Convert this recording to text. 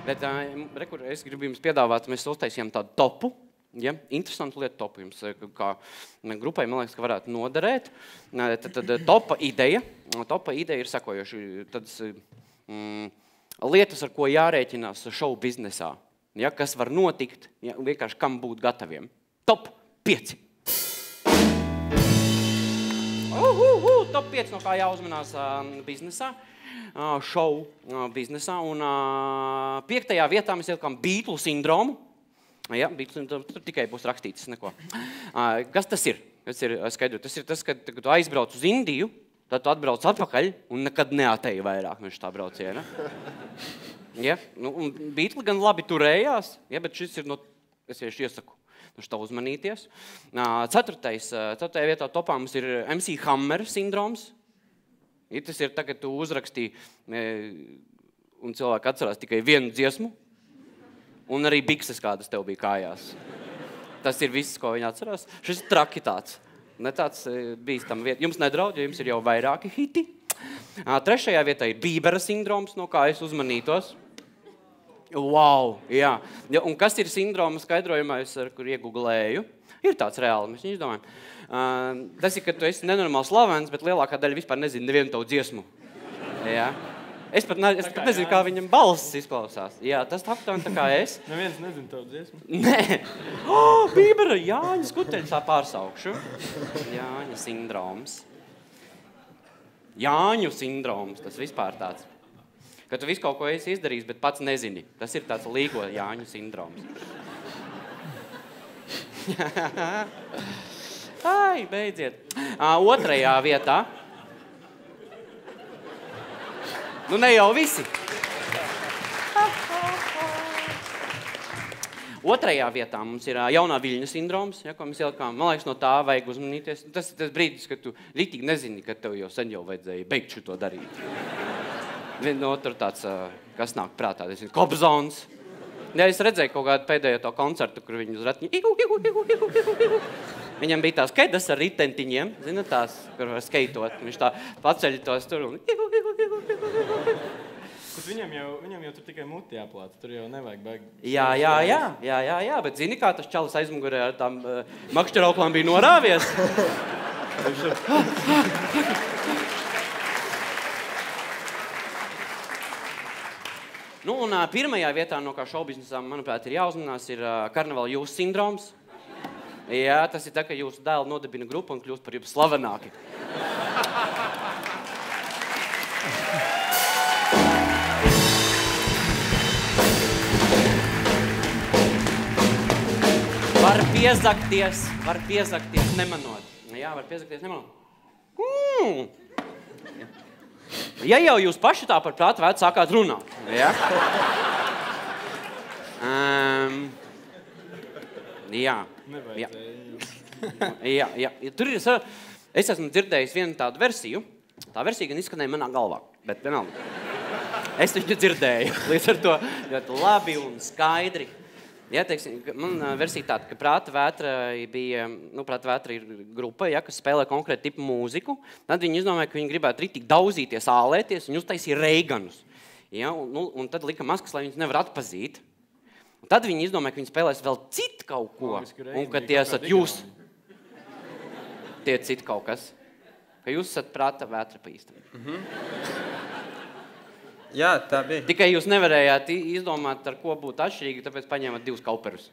Bet, rekur, es gribu jums piedāvāt, mēs uztaisījām tādu topu, ja? Interesantu lietu topu jums, kā grupai, man liekas, ka varētu noderēt. Tad topa ideja ir sekojoši, tādas lietas, ar ko jārēķinās show biznesā, ja? Kas var notikt, ja? Vienkārši kam būt gataviem. Top 5. Top 5, no kā jāuzmanās biznesā. Show biznesā, un 5. vietā mēs ieliekam Beatlu sindromu. Jā, Beatlu sindromu, tur tikai būs rakstīts neko. Kas tas ir? Tas ir skaidrot. Tas ir tas, kad tu aizbrauc uz Indiju, tad tu atbrauc atpakaļ un nekad neatēji vairāk no šitā brauciena. Ja? Nu, un Beatli gan labi turējās, ja, bet šis ir no, es iesaku no šitā uzmanīties. 4. vietā topā mums ir MC Hammer sindroms. Ja tas ir tagad, tu uzrakstīji, un cilvēki atcerās tikai vienu dziesmu, un arī bikses kādas tev bija kājās. Tas ir viss, ko viņi atcerās. Šis ir traki tāds. Ne tāds bīstam vieta. Jums nedraud, jo jums ir jau vairāki hiti. 3. vietā ir Bībera sindroms, no kā es uzmanītos. Wow, jā. Un kas ir sindroma skaidrojumais, ar kur iegooglēju? Ir tāds reāli, mēs viņu izdomājam. Tas ir, ka tu esi nenormāls slavens, bet lielākā daļa vispār nezinu nevienu tavu dziesmu. Jā. Es pat nezinu, kā viņam balss izklausās. Jā, tas aptuveni tā kā es. Neviens nezinu tavu dziesmu. Nē. Bībera, Jāņa Skuteļs tā pārsaukšu. Jāņa sindroms. Jāņu sindroms, tas vispār tāds. Ka tu visu kaut ko esi izdarījis, bet pats nezini. Tas ir tāds līgo Jāņu sindroms. Ai, beidziet. 2. vietā. Nu, ne jau visi. 2. vietā mums ir jaunā Viļņa sindroms, ja, ko mēs ielikām. Man liekas, no tā vajag uzmanīties. Tas ir tas brīdis, kad tu ritīgi nezini, ka tev jau sen jau vajadzēja beigt šito darīt. No tur tāds, kas nāk prātā, tas ir Kobzons. Ja es redzēju kaut kādu pēdējo to koncertu, kur viņi uz ratiņu. Viņam bija tās kedas ar ritentiņiem, zina tās, kur var skeitot. Viņš tā paceļ tos tur un... Bet viņam jau tur tikai muti jāplāca, tur jau nevajag baigi. Jā, bet zini, kā tas čalis aizmugurē ar tām makšķerauklām bija norāvies? Nu, un 1. vietā, no kā šoubiznesā, manuprāt, ir jāuzmanās, ir karnevala jūs sindroms. Jā, tas ir tā, ka jūsu dēli nodibina grupu un kļūst par jums slavenāki. Var piezakties nemanot. Jā, var piezakties nemanot. Ja jau jūs paši tā par prātu vētu sākāt runāt, ja? Jā. Tur ir, es esmu dzirdējis vienu tādu versiju. Tā versija gan izskanēja manā galvā, bet vienalga. Es viņu dzirdēju, līdz ar to ļoti labi un skaidri. Ja, teiksim, man versija tāda, ka Prāta vētra bija, Prāta vētra ir grupa, ja, kas spēlē konkrētu tipu mūziku. Tad viņi izdomāja, ka viņi gribētu ritīgi daudzīties, ālēties, un uztaisīja reiganus. Ja, un tad lika maskas, lai viņus nevar atpazīt. Un tad viņi izdomāja, ka viņi spēlēs vēl citu kaut ko, un ka tie esat jūs. Tie citu kaut kas. Ka jūs esat Prāta vētra pa īstam. Jā, tā bija. Tikai jūs nevarējāt izdomāt, ar ko būt atšķirīgi, tāpēc paņēmat 2 kauperus.